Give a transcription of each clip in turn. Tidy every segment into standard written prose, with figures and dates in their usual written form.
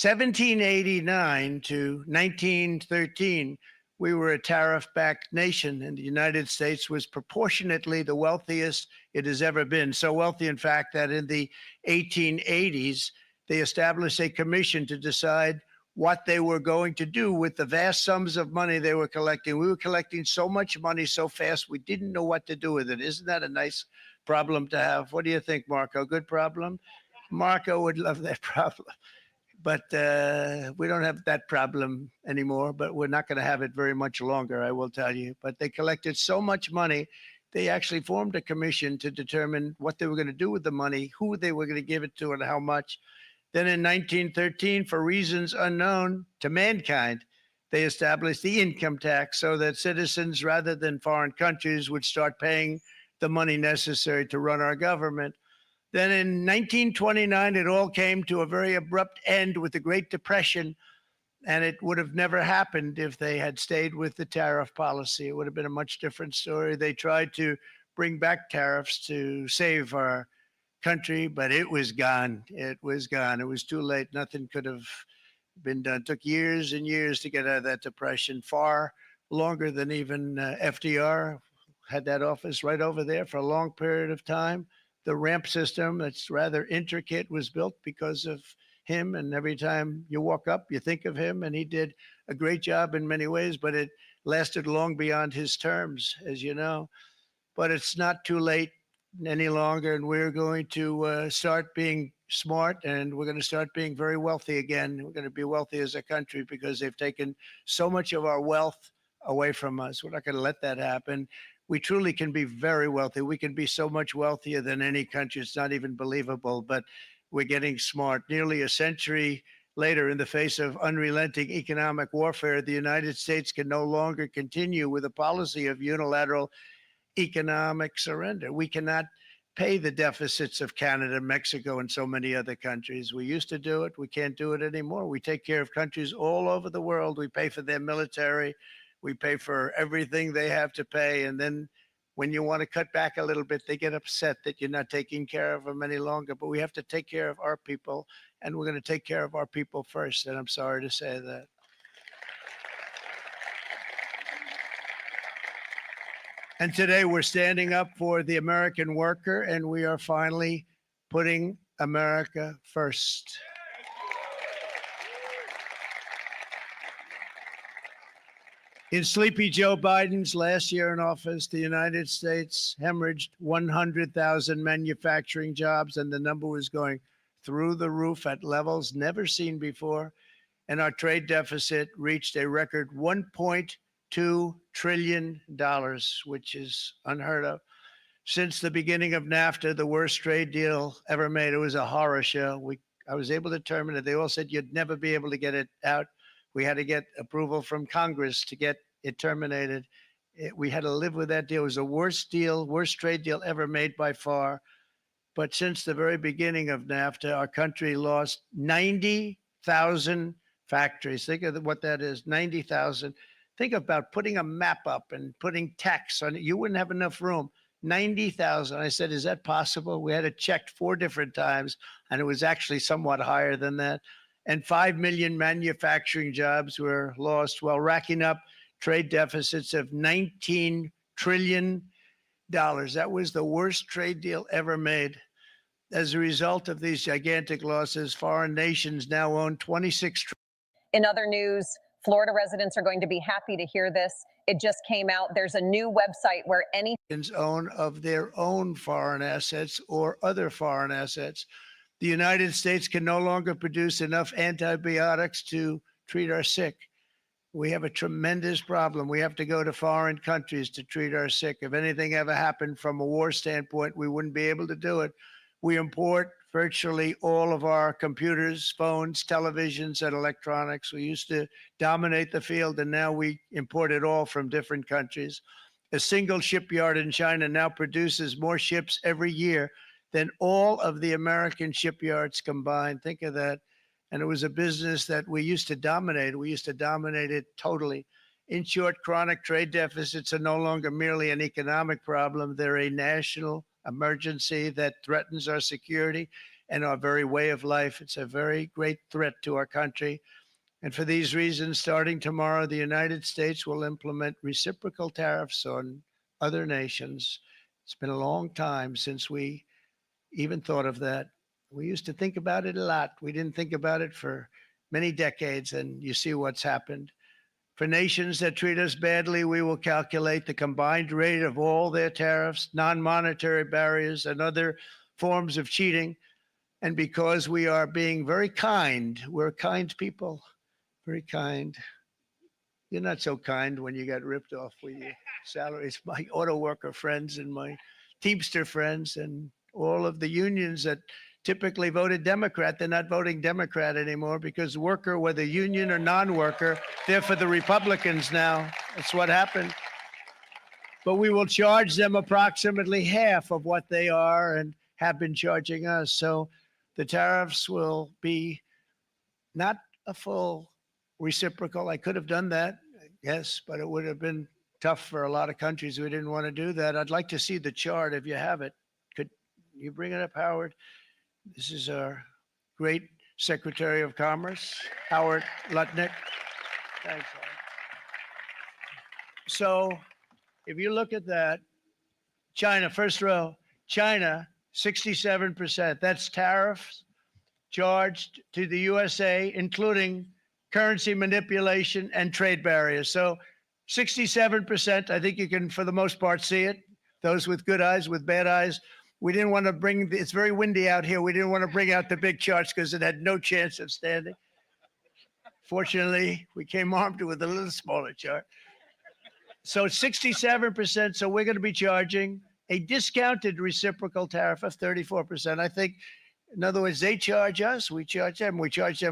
1789 to 1913, we were a tariff-backed nation, and the United States was proportionately the wealthiest it has ever been. So wealthy, in fact, that in the 1880s, they established a commission to decide what they were going to do with the vast sums of money they were collecting. We were collecting so much money so fast, we didn't know what to do with it. Isn't that a nice problem to have? What do you think, Marco? Good problem? Marco would love that problem. But we don't have that problem anymore, but we're not going to have it very much longer, I will tell you. But they collected so much money, they actually formed a commission to determine what they were going to do with the money, who they were going to give it to, and how much. Then in 1913, for reasons unknown to mankind, they established the income tax so that citizens, rather than foreign countries, would start paying the money necessary to run our government. Then in 1929, it all came to a very abrupt end with the Great Depression, and it would have never happened if they had stayed with the tariff policy. It would have been a much different story. They tried to bring back tariffs to save our country, but it was gone. It was gone. It was too late. Nothing could have been done. It took years and years to get out of that depression, far longer than even FDR had that office right over there for a long period of time. The ramp system that's rather intricate was built because of him. And every time you walk up, you think of him. And he did a great job in many ways, but it lasted long beyond his terms, as you know. But it's not too late any longer. And we're going to start being smart, and we're going to start being very wealthy again. We're going to be wealthy as a country because they've taken so much of our wealth away from us. We're not going to let that happen. We truly can be very wealthy. We can be so much wealthier than any country. It's not even believable, but we're getting smart. Nearly a century later, in the face of unrelenting economic warfare, the United States can no longer continue with a policy of unilateral economic surrender. We cannot pay the deficits of Canada, Mexico, and so many other countries. We used to do it. We can't do it anymore. We take care of countries all over the world. We pay for their military. We pay for everything they have to pay. And then when you want to cut back a little bit, they get upset that you're not taking care of them any longer. But we have to take care of our people, and we're going to take care of our people first. And I'm sorry to say that. And today we're standing up for the American worker, and we are finally putting America first. In Sleepy Joe Biden's last year in office, the United States hemorrhaged 100,000 manufacturing jobs, and the number was going through the roof at levels never seen before. And our trade deficit reached a record $1.2 trillion, which is unheard of. Since the beginning of NAFTA, the worst trade deal ever made. It was a horror show. I was able to terminate it. They all said you'd never be able to get it out. We had to get approval from Congress to get it terminated. We had to live with that deal. It was the worst trade deal ever made by far. But since the very beginning of NAFTA, our country lost 90,000 factories. Think of what that is, 90,000. Think about putting a map up and putting text on it. You wouldn't have enough room. 90,000. I said, is that possible? We had it checked 4 different times, and it was actually somewhat higher than that. And 5 million manufacturing jobs were lost while racking up trade deficits of $19 trillion. That was the worst trade deal ever made. As a result of these gigantic losses, foreign nations now own 26 trillion. In other news, Florida residents are going to be happy to hear this. It just came out. There's a new website where any own of their own foreign assets or other foreign assets. The United States can no longer produce enough antibiotics to treat our sick. We have a tremendous problem. We have to go to foreign countries to treat our sick. If anything ever happened from a war standpoint, we wouldn't be able to do it. We import virtually all of our computers, phones, televisions, and electronics. We used to dominate the field, and now we import it all from different countries. A single shipyard in China now produces more ships every year than all of the American shipyards combined. Think of that. And it was a business that we used to dominate. We used to dominate it totally. In short, chronic trade deficits are no longer merely an economic problem. They're a national emergency that threatens our security. and our very way of life. It's a very great threat to our country. And for these reasons, starting tomorrow, the United States will implement reciprocal tariffs on other nations. It's been a long time since we even thought of that. We used to think about it a lot. We didn't think about it for many decades, and you see what's happened. For nations that treat us badly, we will calculate the combined rate of all their tariffs, non-monetary barriers, and other forms of cheating. And because we are being very kind, we're kind people, very kind. You're not so kind when you got ripped off with your salaries. My auto worker friends and my Teamster friends and all of the unions that typically voted Democrat, they're not voting Democrat anymore because worker, whether union or non-worker, they're for the Republicans now. That's what happened. But we will charge them approximately half of what they are and have been charging us. So the tariffs will be not a full reciprocal. I could have done that, yes, but it would have been tough for a lot of countries. We didn't want to do that. I'd like to see the chart if you have it. Could you bring it up, Howard? This is our great Secretary of Commerce, Howard Lutnick. Thanks, Howard. So if you look at that, China, first row, China, 67%. That's tariffs charged to the USA, including currency manipulation and trade barriers. So 67%, I think you can, for the most part, see it. Those with good eyes, with bad eyes. We didn't want to bring, it's very windy out here. We didn't want to bring out the big charts because it had no chance of standing. Fortunately, we came armed with a little smaller chart. So 67%. So we're going to be charging a discounted reciprocal tariff of 34%. I think, in other words, they charge us, we charge them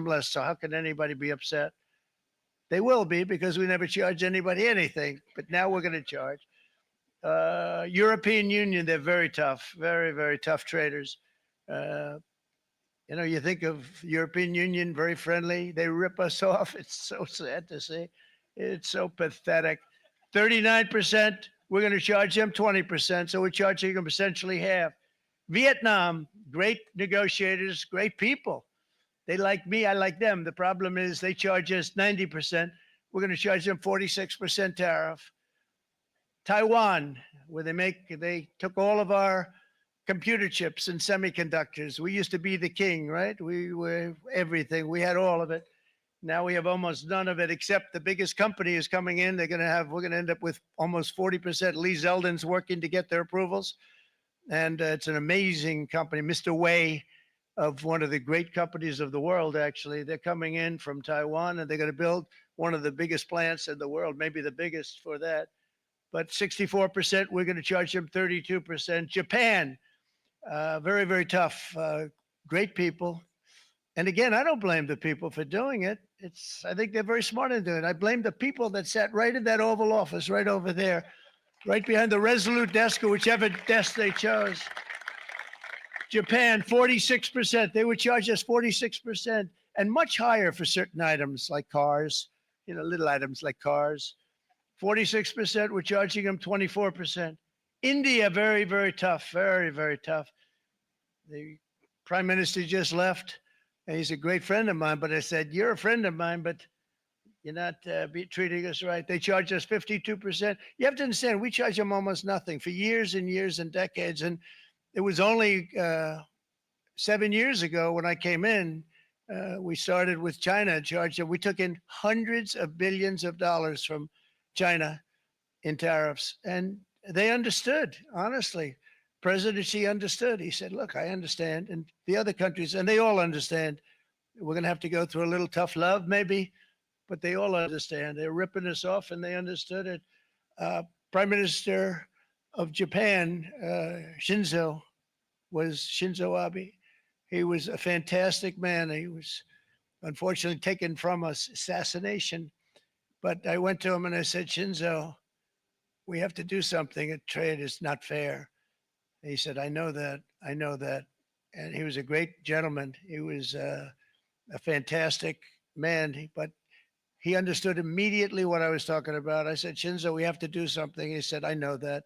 less. So how can anybody be upset? They will be because we never charge anybody anything. But now we're going to charge. European Union, they're very tough, very, very tough traders. You think of European Union, very friendly. They rip us off. It's so sad to see. It's so pathetic. 39%, we're going to charge them 20%. So we're charging them essentially half. Vietnam, great negotiators, great people. They like me, I like them. The problem is they charge us 90%. We're going to charge them 46% tariff. Taiwan, where they took all of our computer chips and semiconductors. We used to be the king, right? We were everything. We had all of it. Now we have almost none of it, except the biggest company is coming in. We're going to end up with almost 40%. Lee Zeldin's working to get their approvals. And it's an amazing company. Mr. Wei, of one of the great companies of the world, actually, they're coming in from Taiwan, and they're going to build one of the biggest plants in the world, maybe the biggest for that. But 64%, we're going to charge them 32%. Japan, very, very tough, great people. And again, I don't blame the people for doing it. I think they're very smart in doing it. I blame the people that sat right in that Oval Office, right over there, right behind the Resolute desk or whichever desk they chose. Japan, 46%. They would charge us 46% and much higher for certain items like cars, little items like cars. 46%, we're charging them 24%. India, very, very tough, very, very tough. The prime minister just left, and he's a great friend of mine, but I said, you're a friend of mine, but you're not treating us right. They charge us 52%. You have to understand, we charge them almost nothing for years and years and decades. And it was only 7 years ago when I came in, we started with China and charged them. We took in hundreds of billions of dollars from China in tariffs. And they understood, honestly. President Xi understood. He said, look, I understand. And the other countries, and they all understand. We're going to have to go through a little tough love, maybe, but they all understand. They're ripping us off, and they understood it. Prime Minister of Japan, Shinzo Abe. He was a fantastic man. He was unfortunately taken from us, assassination. But I went to him and I said, Shinzo, we have to do something. A trade is not fair. And he said, I know that. I know that. And he was a great gentleman. He was a fantastic man, but he understood immediately what I was talking about. I said, Shinzo, we have to do something. He said, I know that.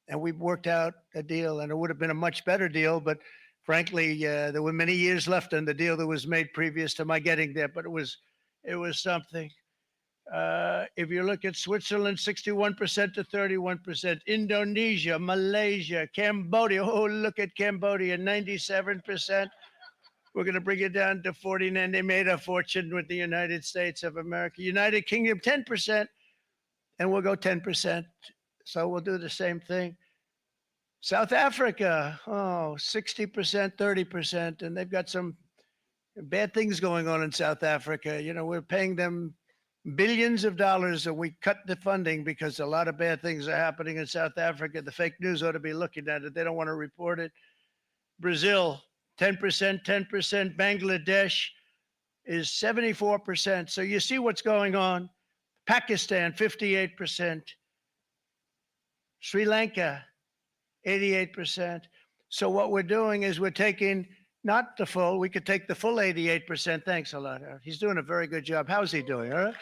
And we worked out a deal, and it would have been a much better deal, but Frankly, there were many years left on the deal that was made previous to my getting there, but it was something. If you look at Switzerland, 61% to 31%, Indonesia, Malaysia, Cambodia. Oh, look at Cambodia, 97%. We're going to bring it down to 49. They made a fortune with the United States of America. United Kingdom, 10%, and we'll go 10%. So we'll do the same thing. South Africa, 60%, 30%, and they've got some bad things going on in South Africa. You know, we're paying them billions of dollars and we cut the funding because a lot of bad things are happening in South Africa. The fake news ought to be looking at it. They don't want to report it. Brazil, 10%, 10%. Bangladesh is 74%. So you see what's going on. Pakistan, 58%. Sri Lanka, 88%. So what we're doing is we're taking not the full, we could take the full 88%. Thanks a lot, Harold. He's doing a very good job. How's he doing? All right.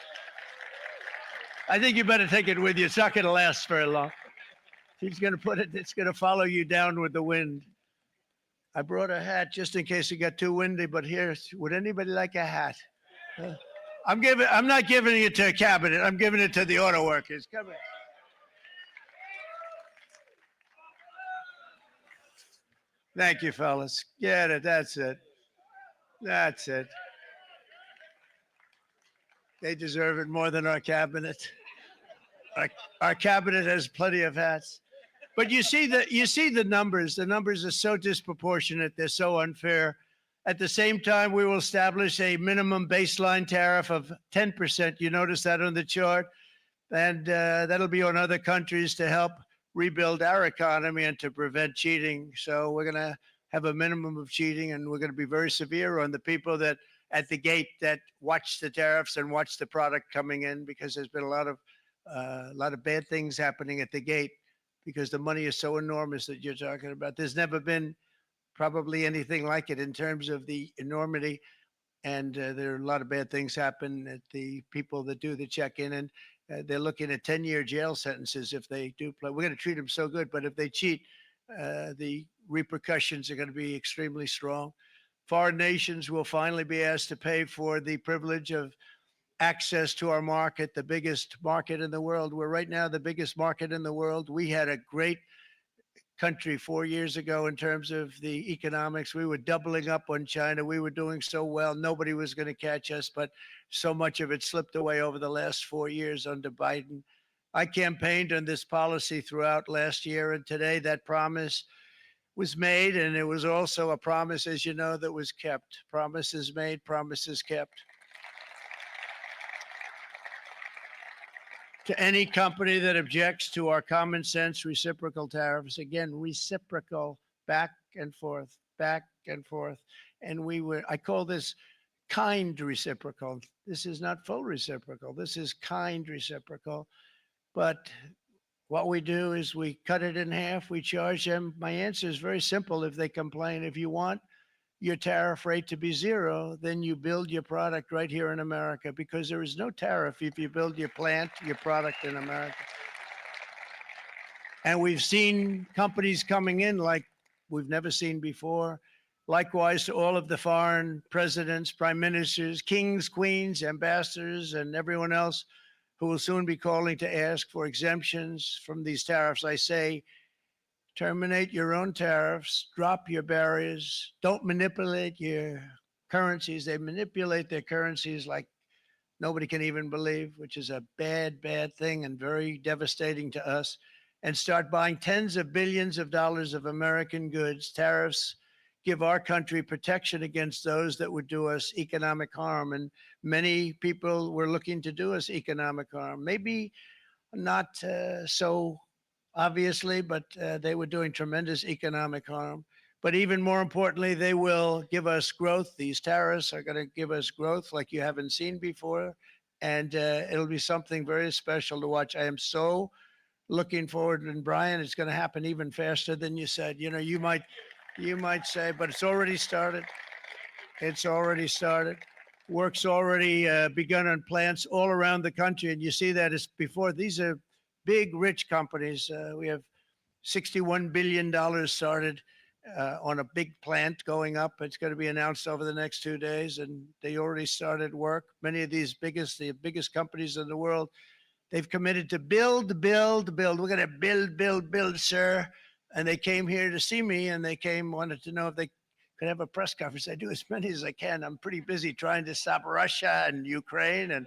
I think you better take it with you. It's not going to last very long. He's going to put it, it's going to follow you down with the wind. I brought a hat just in case it got too windy, but here, would anybody like a hat? I'm not giving it to a cabinet. I'm giving it to the auto workers. Come here. Thank you, fellas. Get it. That's it. That's it. They deserve it more than our cabinet. Our cabinet has plenty of hats. But you see the numbers. The numbers are so disproportionate. They're so unfair. At the same time, we will establish a minimum baseline tariff of 10%. You notice that on the chart? And that'll be on other countries to help rebuild our economy and to prevent cheating. So we're going to have a minimum of cheating, and we're going to be very severe on the people that at the gate that watch the tariffs and watch the product coming in, because there's been a lot of bad things happening at the gate because the money is so enormous that you're talking about. There's never been probably anything like it in terms of the enormity. And there are a lot of bad things happen at the people that do the check-in, and they're looking at 10-year jail sentences if they do play. We're going to treat them so good, but if they cheat, the repercussions are going to be extremely strong. Foreign nations will finally be asked to pay for the privilege of access to our market, the biggest market in the world. We're right now the biggest market in the world. We had a great country 4 years ago in terms of the economics. We were doubling up on China. We were doing so well. Nobody was going to catch us, but so much of it slipped away over the last 4 years under Biden. I campaigned on this policy throughout last year, and today that promise was made, and it was also a promise, as you know, that was kept. Promises made, promises kept. To any company that objects to our common sense reciprocal tariffs, again, reciprocal, back and forth, back and forth. And I call this kind reciprocal. This is not full reciprocal. This is kind reciprocal. But what we do is we cut it in half. We charge them. My answer is very simple. If they complain, if you want your tariff rate to be zero, then you build your product right here in America, because there is no tariff if you build your plant, your product in America. And we've seen companies coming in like we've never seen before. Likewise to all of the foreign presidents, prime ministers, kings, queens, ambassadors, and everyone else who will soon be calling to ask for exemptions from these tariffs. I say, terminate your own tariffs, drop your barriers, don't manipulate your currencies. They manipulate their currencies like nobody can even believe, which is a bad, bad thing and very devastating to us. And start buying tens of billions of dollars of American goods. Tariffs give our country protection against those that would do us economic harm. And many people were looking to do us economic harm. Maybe not so obviously, but they were doing tremendous economic harm. But even more importantly, they will give us growth. These tariffs are going to give us growth like you haven't seen before. And it'll be something very special to watch. I am so looking forward. And Brian, it's going to happen even faster than you said. You know, you might say, but it's already started. It's already started. Work's already begun on plants all around the country. And you see that it's before. These are big, rich companies. We have $61 billion started on a big plant going up. It's going to be announced over the next 2 days, and they already started work. Many of these the biggest companies in the world, they've committed to build, build, build. We're going to build, build, build, sir. And they came here to see me, and wanted to know if they could have a press conference. I do as many as I can. I'm pretty busy trying to stop Russia and Ukraine and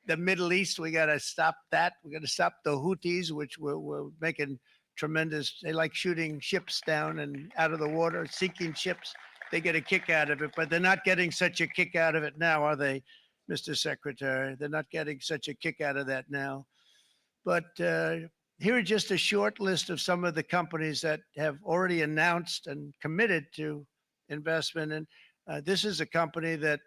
the Middle East. We got to stop that. We got to stop the Houthis, which we're making tremendous. They like shooting ships down and out of the water, sinking ships. They get a kick out of it, but they're not getting such a kick out of it now, are they, Mr. Secretary? They're not getting such a kick out of that now. But here are just a short list of some of the companies that have already announced and committed to investment. And this is a company that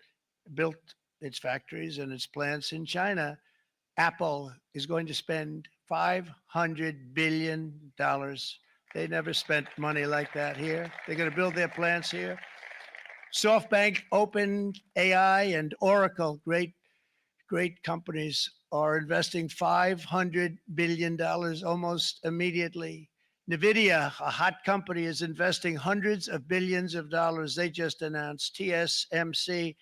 built its factories and its plants in China. Apple is going to spend $500 billion. They never spent money like that here. They're going to build their plants here. SoftBank, OpenAI, and Oracle, great companies, are investing $500 billion almost immediately. NVIDIA, a hot company, is investing hundreds of billions of dollars. They just announced. TSMC,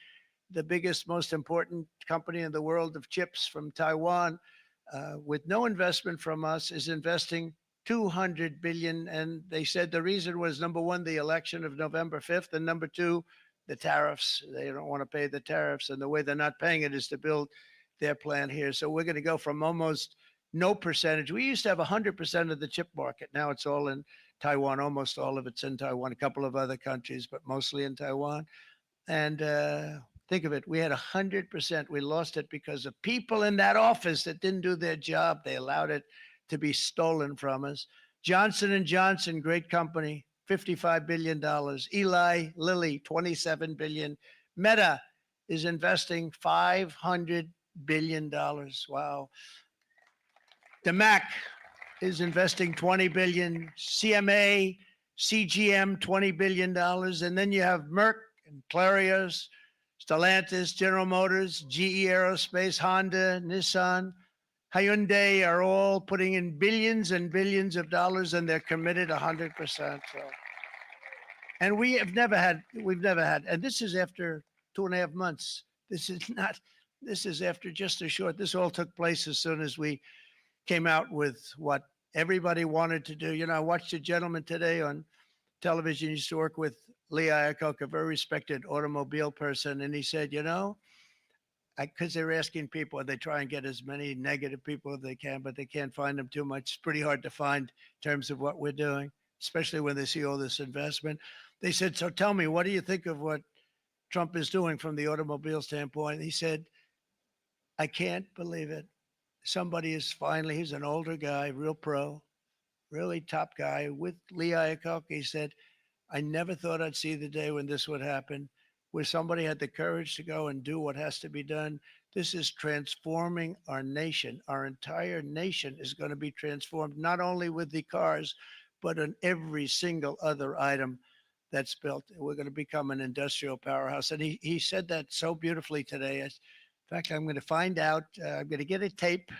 the biggest, most important company in the world of chips from Taiwan, with no investment from us, is investing $200 billion. And they said the reason was, number one, the election of November 5th, and number two, the tariffs. They don't want to pay the tariffs, and the way they're not paying it is to build their plant here. So we're going to go from almost no percentage. We used to have 100% of the chip market. Now it's all in Taiwan. Almost all of it's in Taiwan, a couple of other countries, but mostly in Taiwan. And think of it, we had 100%. We lost it because of people in that office that didn't do their job. They allowed it to be stolen from us. Johnson & Johnson, great company, $55 billion. Eli Lilly, $27 billion. Meta is investing $500 billion. Wow. The Mac is investing $20 billion. CMA, CGM, $20 billion. And then you have Merck and Clarios, Stellantis, General Motors, GE Aerospace, Honda, Nissan, Hyundai are all putting in billions and billions of dollars, and they're committed 100%. So. And we've never had, and this is after 2.5 months. This is after just a short, this all took place as soon as we came out with what everybody wanted to do. You know, I watched a gentleman today on television, used to work with Lee Iacocca, a very respected automobile person, and he said, you know, because they're asking people, they try and get as many negative people as they can, but they can't find them too much. It's pretty hard to find in terms of what we're doing, especially when they see all this investment. They said, so tell me, what do you think of what Trump is doing from the automobile standpoint? He said, I can't believe it. Somebody is finally, he's an older guy, real pro, really top guy with Lee Iacocca. He said, I never thought I'd see the day when this would happen, where somebody had the courage to go and do what has to be done. This is transforming our nation. Our entire nation is going to be transformed, not only with the cars, but on every single other item that's built. We're going to become an industrial powerhouse. And he said that so beautifully today. In fact, I'm going to find out, I'm going to get a tape.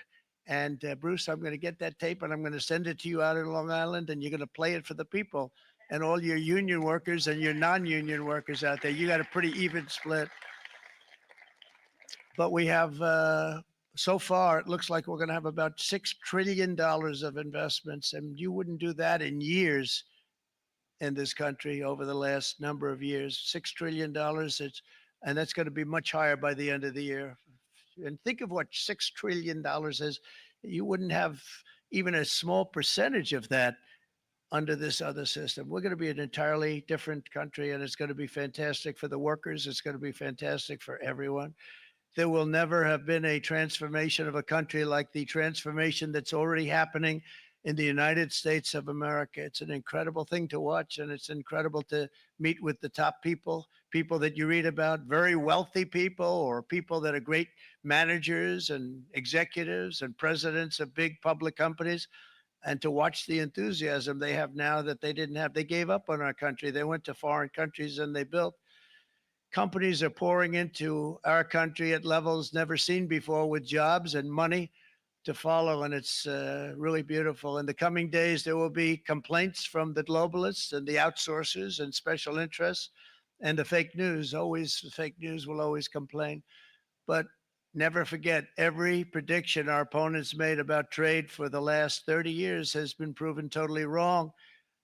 And Bruce, I'm going to get that tape and I'm going to send it to you out in Long Island, and you're going to play it for the people. And all your union workers and your non-union workers out there, you got a pretty even split. But we have, so far, it looks like we're going to have about $6 trillion of investments. And you wouldn't do that in years in this country over the last number of years. $6 trillion, and that's going to be much higher by the end of the year. And think of what $6 trillion is. You wouldn't have even a small percentage of that under this other system. We're going to be an entirely different country, and it's going to be fantastic for the workers. It's going to be fantastic for everyone. There will never have been a transformation of a country like the transformation that's already happening in the United States of America. It's an incredible thing to watch, and it's incredible to meet with the top people that you read about, very wealthy people, or people that are great managers and executives and presidents of big public companies, and to watch the enthusiasm they have now that they didn't have. They gave up on our country. They went to foreign countries and they built. Companies are pouring into our country at levels never seen before with jobs and money. to follow, and it's really beautiful. In the coming days, there will be complaints from the globalists and the outsourcers and special interests and the fake news. Always, the fake news will always complain. But never forget, every prediction our opponents made about trade for the last 30 years has been proven totally wrong.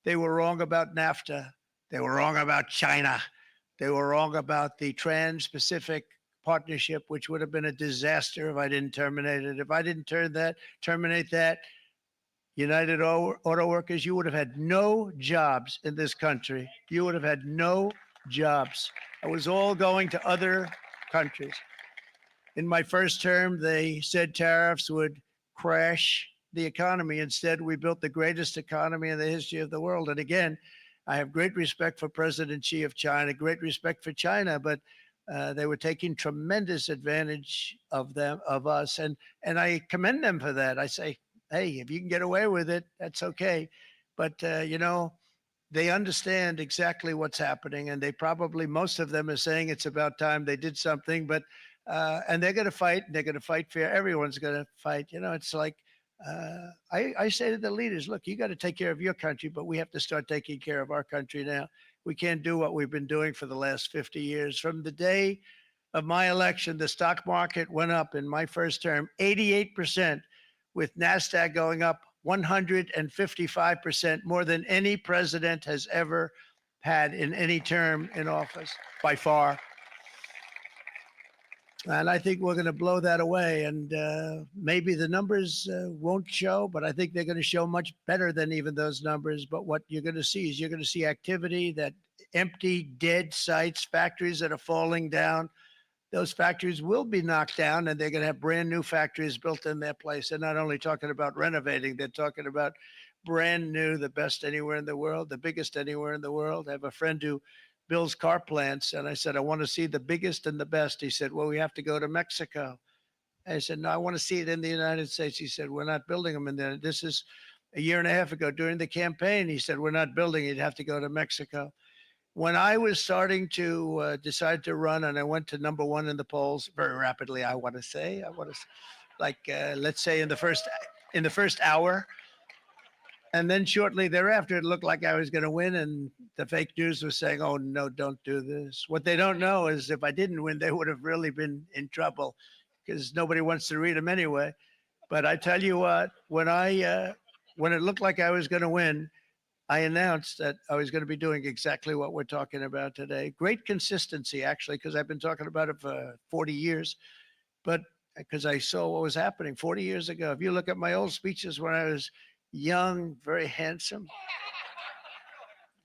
They were wrong about NAFTA. They were wrong about China. They were wrong about the Trans Pacific Partnership, which would have been a disaster if I didn't terminate it. If I didn't terminate that, United Auto Workers, you would have had no jobs in this country. You would have had no jobs. It was all going to other countries. In my first term, they said tariffs would crash the economy. Instead, we built the greatest economy in the history of the world. And again, I have great respect for President Xi of China, great respect for China, but they were taking tremendous advantage of us, and I commend them for that. I say, hey, if you can get away with it, that's okay. But they understand exactly what's happening, and they probably, most of them are saying it's about time they did something. But and they're going to fight. And they're going to fight fair. Everyone's going to fight. It's like I say to the leaders, look, you got to take care of your country, but we have to start taking care of our country now. We can't do what we've been doing for the last 50 years. From the day of my election, the stock market went up in my first term 88%, with NASDAQ going up 155%, more than any president has ever had in any term in office, by far. And I think we're going to blow that away. And maybe the numbers won't show, but I think they're going to show much better than even those numbers. But what you're going to see is you're going to see activity, that empty, dead sites, factories that are falling down. Those factories will be knocked down, and they're going to have brand new factories built in their place. They're not only talking about renovating, they're talking about brand new, the best anywhere in the world, the biggest anywhere in the world. I have a friend who builds car plants, and I said, I want to see the biggest and the best. He said, well, we have to go to Mexico. I said, no, I want to see it in the United States. He said, we're not building them in there. This is a year and a half ago during the campaign. He said, we're not building it. You'd have to go to Mexico. When I was starting to decide to run, and I went to number one in the polls very rapidly, let's say in the first hour. And then shortly thereafter, it looked like I was going to win, and the fake news was saying, oh, no, don't do this. What they don't know is if I didn't win, they would have really been in trouble, because nobody wants to read them anyway. But I tell you what, when it looked like I was going to win, I announced that I was going to be doing exactly what we're talking about today. Great consistency, actually, because I've been talking about it for 40 years. But because I saw what was happening 40 years ago. If you look at my old speeches when I was young, very handsome,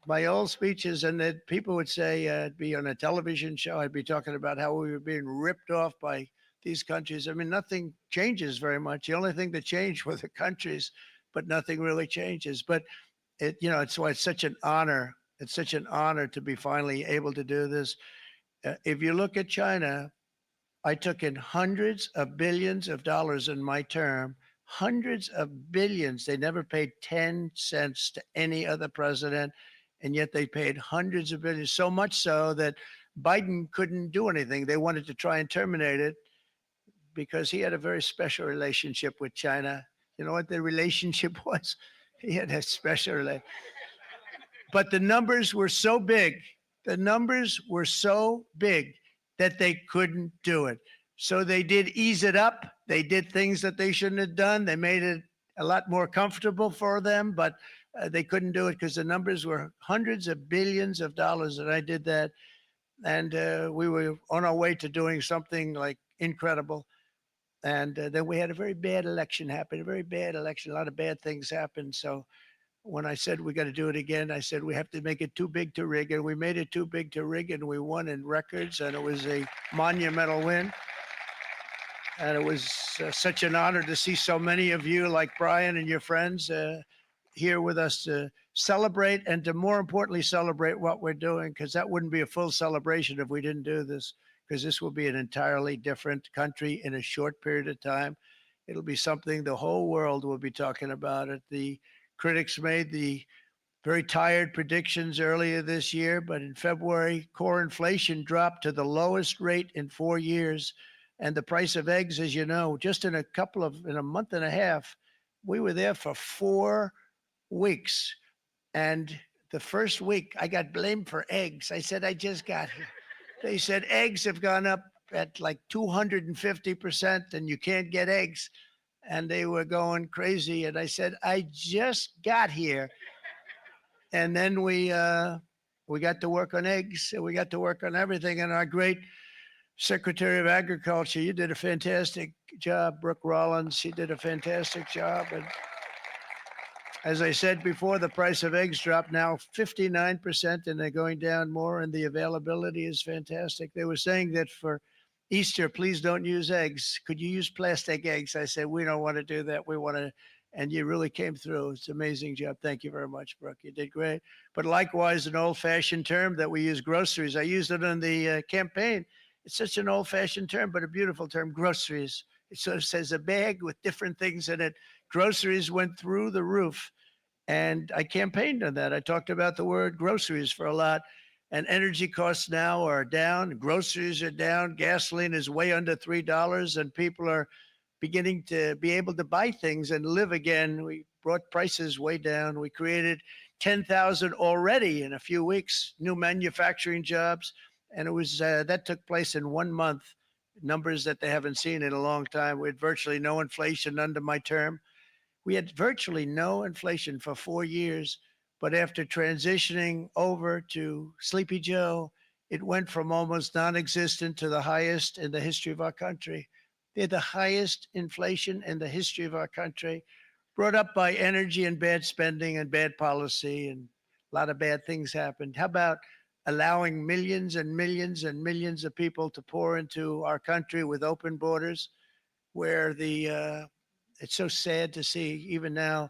my old speeches, and that people would say I'd be on a television show, I'd be talking about how we were being ripped off by these countries. I mean, nothing changes very much. The only thing that changed were the countries, but nothing really changes. But it's why it's such an honor. It's such an honor to be finally able to do this. If you look at China, I took in hundreds of billions of dollars in my term, hundreds of billions. They never paid 10 cents to any other president, and yet they paid hundreds of billions, so much so that Biden couldn't do anything. They wanted to try and terminate it because he had a very special relationship with China. You know what the relationship was? He had a special relationship. But the numbers were so big, that they couldn't do it. So they did ease it up. They did things that they shouldn't have done. They made it a lot more comfortable for them, but they couldn't do it because the numbers were hundreds of billions of dollars. And I did that. And we were on our way to doing something like incredible. And then we had a very bad election happen, a lot of bad things happened. So when I said we got to do it again, I said we have to make it too big to rig. And we made it too big to rig, and we won in records. And it was a monumental win. And it was such an honor to see so many of you, like Brian and your friends, here with us to celebrate, and to more importantly, celebrate what we're doing, because that wouldn't be a full celebration if we didn't do this, because this will be an entirely different country in a short period of time. It'll be something the whole world will be talking about it. The critics made the very tired predictions earlier this year, but in February, core inflation dropped to the lowest rate in 4 years. And the price of eggs, as you know, just in a month and a half, we were there for 4 weeks. And the first week I got blamed for eggs. I said, I just got here. They said eggs have gone up at like 250% and you can't get eggs. And they were going crazy. And I said, I just got here. And then we got to work on eggs and we got to work on everything. And our great Secretary of Agriculture, you did a fantastic job. Brooke Rollins, she did a fantastic job. And as I said before, the price of eggs dropped now 59%, and they're going down more, and the availability is fantastic. They were saying that for Easter, please don't use eggs. Could you use plastic eggs? I said, we don't want to do that. We want to, and you really came through. It's an amazing job. Thank you very much, Brooke. You did great. But likewise, an old-fashioned term that we use, groceries. I used it in the campaign. It's such an old-fashioned term, but a beautiful term, groceries. It sort of says a bag with different things in it. Groceries went through the roof. And I campaigned on that. I talked about the word groceries for a lot. And energy costs now are down. Groceries are down. Gasoline is way under $3. And people are beginning to be able to buy things and live again. We brought prices way down. We created 10,000 already in a few weeks, new manufacturing jobs. And it was that took place in 1 month, numbers that they haven't seen in a long time. We had virtually no inflation under my term. We had virtually no inflation for 4 years, but after transitioning over to Sleepy Joe, it went from almost non-existent to the highest in the history of our country. They're the highest inflation in the history of our country, brought up by energy and bad spending and bad policy, and a lot of bad things happened. How about allowing millions and millions and millions of people to pour into our country with open borders, where it's so sad to see even now.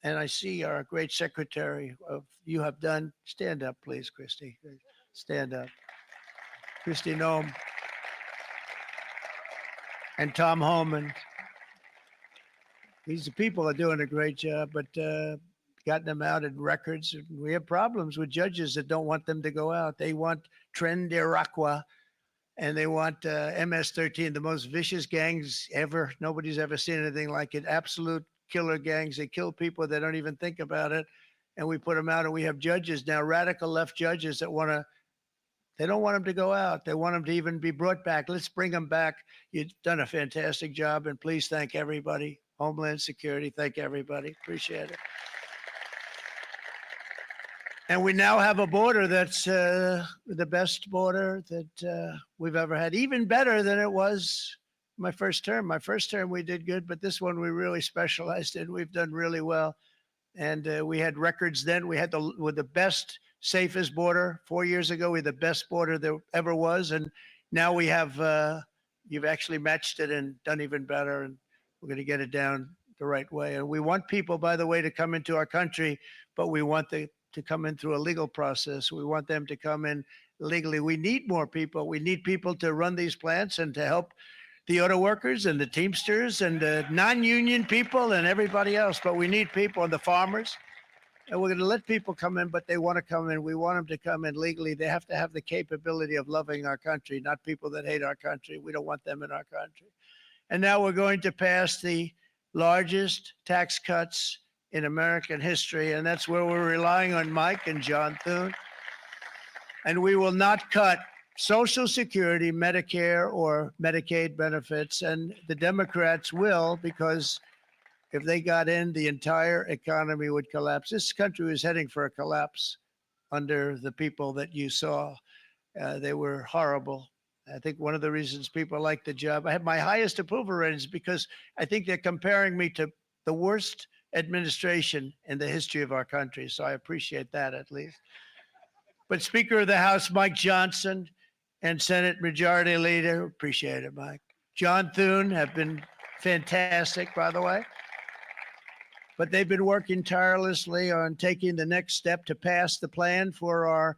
And I see our great secretary of you have done. Stand up, please, Christy. Stand up. Christy Nome and Tom Homan. These people are doing a great job, but gotten them out in records. We have problems with judges that don't want them to go out. They want Tren de Aragua, and they want MS-13, the most vicious gangs ever. Nobody's ever seen anything like it. Absolute killer gangs. They kill people. They don't even think about it. And we put them out, and we have judges now, radical left judges that they don't want them to go out. They want them to even be brought back. Let's bring them back. You've done a fantastic job, and please thank everybody. Homeland Security, thank everybody. Appreciate it. And we now have a border that's the best border that we've ever had, even better than it was my first term. My first term, we did good, but this one we really specialized in. We've done really well. And we had records then. We had the best, safest border 4 years ago. We had the best border there ever was. And now we have, you've actually matched it and done even better. And we're going to get it down the right way. And we want people, by the way, to come into our country, but we want to come in through a legal process. We want them to come in legally. We need more people. We need people to run these plants and to help the auto workers and the Teamsters and the non-union people and everybody else. But we need people and the farmers. And we're going to let people come in, but they want to come in. We want them to come in legally. They have to have the capability of loving our country, not people that hate our country. We don't want them in our country. And now we're going to pass the largest tax cuts in American history, and that's where we're relying on Mike and John Thune. And we will not cut Social Security, Medicare, or Medicaid benefits, and the Democrats will, because if they got in, the entire economy would collapse. This country was heading for a collapse under the people that you saw. They were horrible. I think one of the reasons people like the job, I have my highest approval ratings because I think they're comparing me to the worst administration in the history of our country. So I appreciate that at least. But Speaker of the House, Mike Johnson, and Senate Majority Leader, appreciate it, Mike. John Thune have been fantastic, by the way. But they've been working tirelessly on taking the next step to pass the plan for our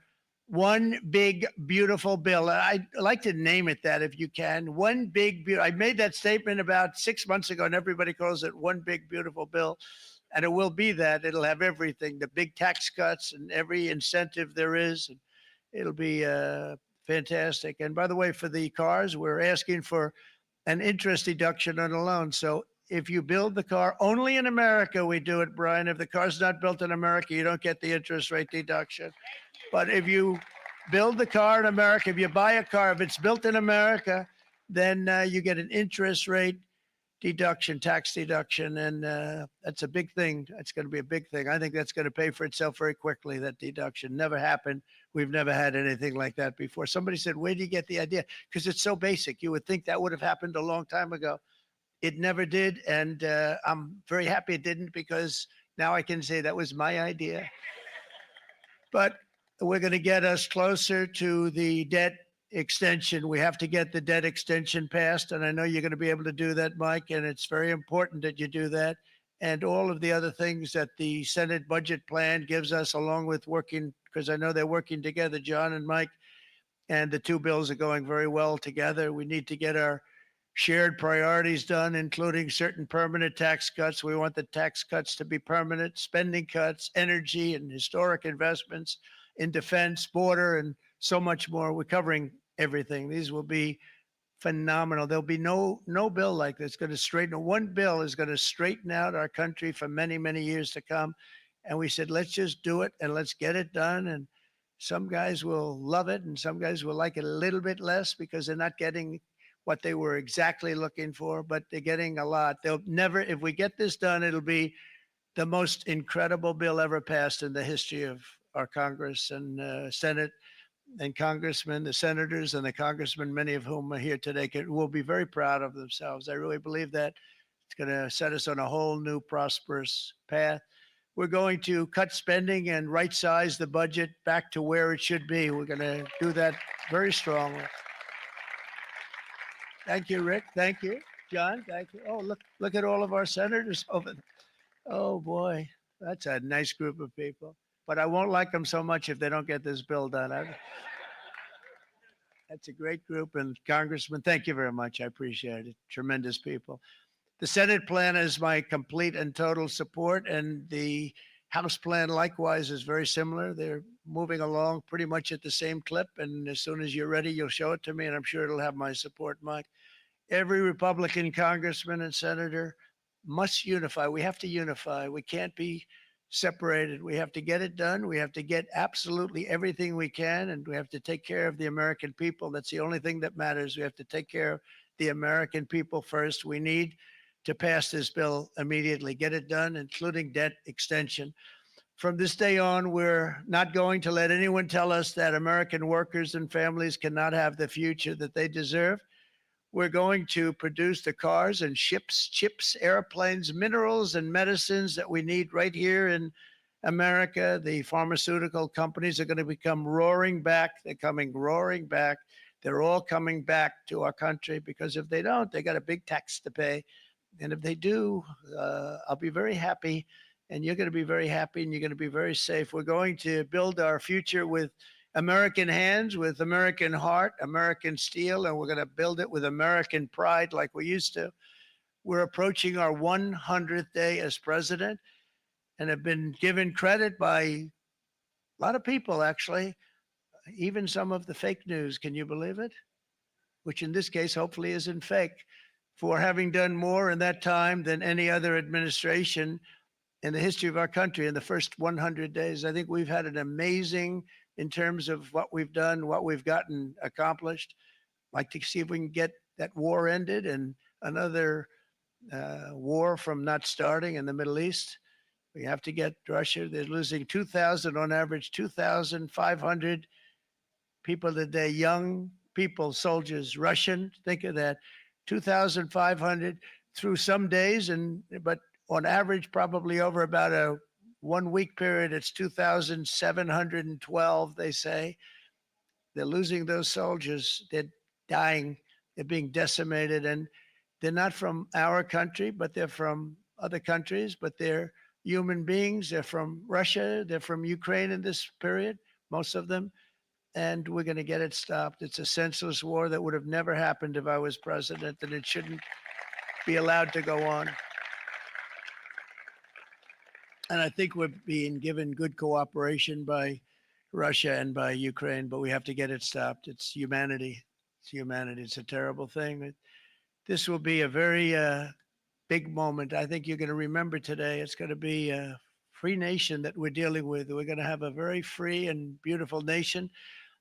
one big, beautiful bill. I'd like to name it that if you can. One big, I made that statement about 6 months ago, and everybody calls it one big, beautiful bill. And it will be that. It'll have everything, the big tax cuts and every incentive there is. And it'll be fantastic. And by the way, for the cars, we're asking for an interest deduction on a loan. So if you build the car only in America, we do it, Brian. If the car's not built in America, you don't get the interest rate deduction. But if you build the car in America, if you buy a car, if it's built in America, then you get an interest rate deduction, tax deduction, and that's a big thing. That's going to be a big thing. I think that's going to pay for itself very quickly. That deduction never happened. We've never had anything like that before. Somebody said, "Where do you get the idea?" Because it's so basic. You would think that would have happened a long time ago. It never did, and I'm very happy it didn't, because now I can say that was my idea. But we're going to get us closer to the debt extension. We have to get the debt extension passed, and I know you're going to be able to do that, Mike, and it's very important that you do that. And all of the other things that the Senate budget plan gives us, along with working, because I know they're working together, John and Mike, and the two bills are going very well together. We need to get our shared priorities done, including certain permanent tax cuts. We want the tax cuts to be permanent, spending cuts, energy and historic investments in defense, border, and so much more. We're covering everything. These will be phenomenal. There'll be no bill like this going to straighten. One bill is going to straighten out our country for many, many years to come. And we said, let's just do it and let's get it done. And some guys will love it, and some guys will like it a little bit less because they're not getting what they were exactly looking for, but they're getting a lot. They'll never, if we get this done, it'll be the most incredible bill ever passed in the history of our Congress and Senate and congressmen, the senators and the congressmen, many of whom are here today, will be very proud of themselves. I really believe that it's going to set us on a whole new prosperous path. We're going to cut spending and right size the budget back to where it should be. We're going to do that very strongly. Thank you, Rick. Thank you, John. Thank you. Oh, look at all of our senators over there. Oh boy, that's a nice group of people. But I won't like them so much if they don't get this bill done. That's a great group. And Congressman, thank you very much. I appreciate it. Tremendous people. The Senate plan is my complete and total support, and the House plan likewise is very similar. They're moving along pretty much at the same clip, and as soon as you're ready, you'll show it to me, and I'm sure it'll have my support, Mike. Every Republican congressman and senator must unify. We have to unify. We can't be separated. We have to get it done. We have to get absolutely everything we can, and we have to take care of the American people. That's the only thing that matters. We have to take care of the American people first. We need to pass this bill immediately, get it done, including debt extension. From this day on, we're not going to let anyone tell us that American workers and families cannot have the future that they deserve. We're going to produce the cars and ships, chips, airplanes, minerals, and medicines that we need right here in America. The pharmaceutical companies are going to become roaring back. They're coming roaring back. They're all coming back to our country, because if they don't, they got a big tax to pay. And if they do, I'll be very happy, and you're going to be very happy, and you're going to be very safe. We're going to build our future with American hands, with American heart, American steel, and we're going to build it with American pride like we used to. We're approaching our 100th day as president, and have been given credit by a lot of people, actually, even some of the fake news. Can you believe it? Which in this case, hopefully, isn't fake, for having done more in that time than any other administration in the history of our country in the first 100 days. I think we've had an amazing, in terms of what we've done, what we've gotten accomplished. I'd like to see if we can get that war ended and another war from not starting in the Middle East. We have to get Russia. They're losing 2,000 on average, 2,500 people a day, young people, soldiers, Russian. Think of that. 2,500 through some days, but on average, probably over about a 1 week period, it's 2,712, they say. They're losing those soldiers. They're dying. They're being decimated. And they're not from our country, but they're from other countries, but they're human beings. They're from Russia. They're from Ukraine in this period, most of them. And we're going to get it stopped. It's a senseless war that would have never happened if I was president, and it shouldn't be allowed to go on. And I think we're being given good cooperation by Russia and by Ukraine, but we have to get it stopped. It's humanity. It's humanity. It's a terrible thing. this will be a very big moment. I think you're going to remember today. It's going to be a free nation that we're dealing with. We're going to have a very free and beautiful nation.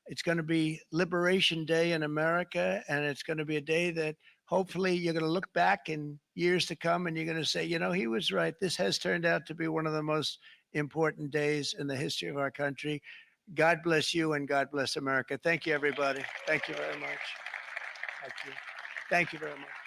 It's going to be Liberation Day in America, and it's going to be a day that hopefully you're going to look back in years to come and you're going to say, you know, he was right. This has turned out to be one of the most important days in the history of our country. God bless you and God bless America. Thank you, everybody. Thank you very much. Thank you. Thank you very much.